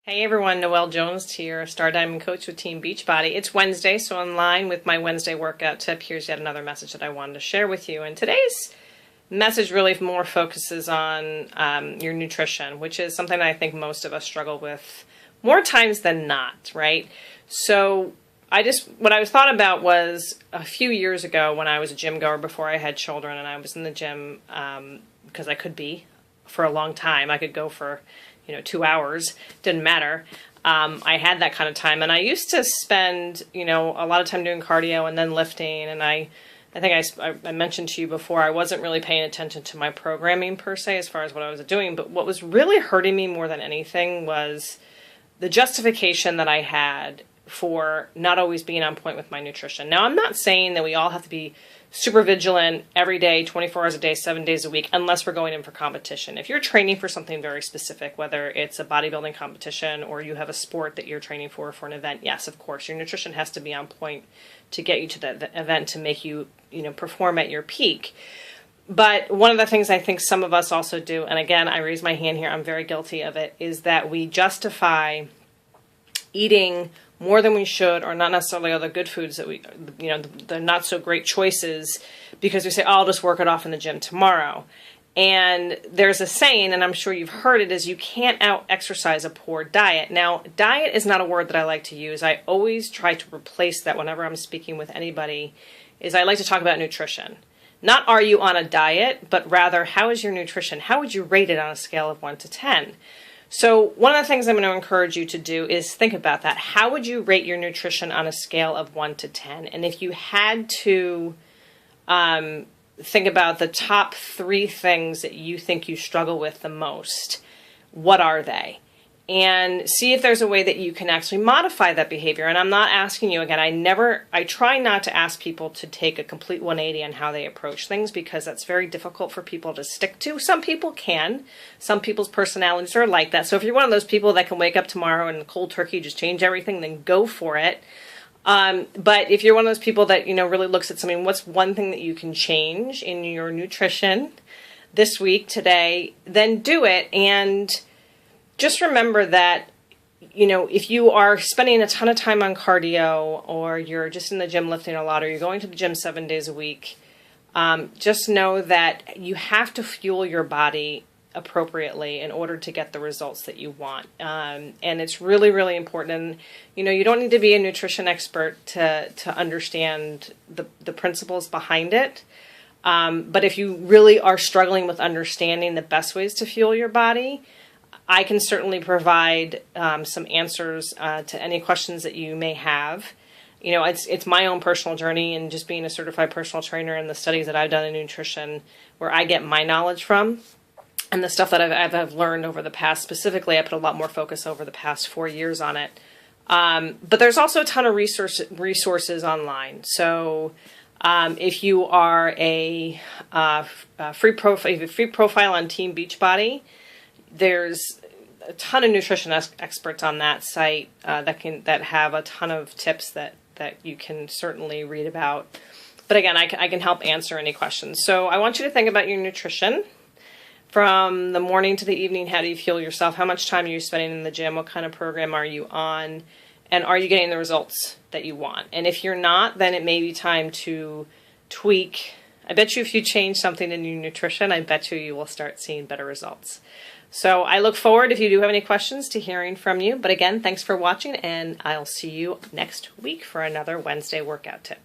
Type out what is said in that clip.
Hey everyone, Noelle Jones here, Star Diamond Coach with Team Beachbody. It's Wednesday, so in line with my Wednesday workout tip, here's yet another message that I wanted to share with you. And today's message really more focuses on your nutrition, which is something that I think most of us struggle with more times than not, right? So what I was thought about was a few years ago when I was a gym goer before I had children, and I was in the gym because I could be for a long time. I could go for 2 hours, didn't matter. I had that kind of time, and I used to spend, a lot of time doing cardio and then lifting. And I think I mentioned to you before, I wasn't really paying attention to my programming per se as far as what I was doing. But what was really hurting me more than anything was the justification that I had for not always being on point with my nutrition. Now, I'm not saying that we all have to be super vigilant every day, 24 hours a day, 7 days a week, unless we're going in for competition. If you're training for something very specific, whether it's a bodybuilding competition or you have a sport that you're training for an event, yes, of course, your nutrition has to be on point to get you to that event, to make you, perform at your peak. But one of the things I think some of us also do, and again, I raise my hand here, I'm very guilty of it, is that we justify eating more than we should, or not necessarily all the good foods that the not so great choices, because we say, oh, I'll just work it off in the gym tomorrow. And there's a saying, and I'm sure you've heard it, is you can't out-exercise a poor diet. Now, diet is not a word that I like to use. I always try to replace that whenever I'm speaking with anybody, is I like to talk about nutrition. Not are you on a diet, but rather how is your nutrition? How would you rate it on a scale of 1 to 10? So one of the things I'm going to encourage you to do is think about that. How would you rate your nutrition on a scale of 1 to 10? And if you had to think about the top 3 things that you think you struggle with the most, what are they? And see if there's a way that you can actually modify that behavior. And I'm not asking you, again, I try not to ask people to take a complete 180 on how they approach things, because that's very difficult for people to stick to. Some people can. Some people's personalities are like that. So if you're one of those people that can wake up tomorrow and cold turkey just change everything, then go for it. But if you're one of those people that, really looks at something, what's one thing that you can change in your nutrition this week, today, then do it. And just remember that, if you are spending a ton of time on cardio, or you're just in the gym lifting a lot, or you're going to the gym 7 days a week, just know that you have to fuel your body appropriately in order to get the results that you want. And it's really, really important. And, you don't need to be a nutrition expert to understand the principles behind it. But if you really are struggling with understanding the best ways to fuel your body, I can certainly provide some answers to any questions that you may have. It's my own personal journey, and just being a certified personal trainer, and the studies that I've done in nutrition, where I get my knowledge from, and the stuff that I've learned over the past. Specifically, I put a lot more focus over the past 4 years on it. But there's also a ton of resources online. So if you are a free profile on Team Beachbody, there's a ton of nutrition experts on that site that have a ton of tips that you can certainly read about. But again, I can help answer any questions. So I want you to think about your nutrition from the morning to the evening. How do you fuel yourself? How much time are you spending in the gym? What kind of program are you on? And are you getting the results that you want? And if you're not, then it may be time to tweak. I bet you if you change something in your nutrition, I bet you will start seeing better results. So I look forward, if you do have any questions, to hearing from you. But again, thanks for watching, and I'll see you next week for another Wednesday workout tip.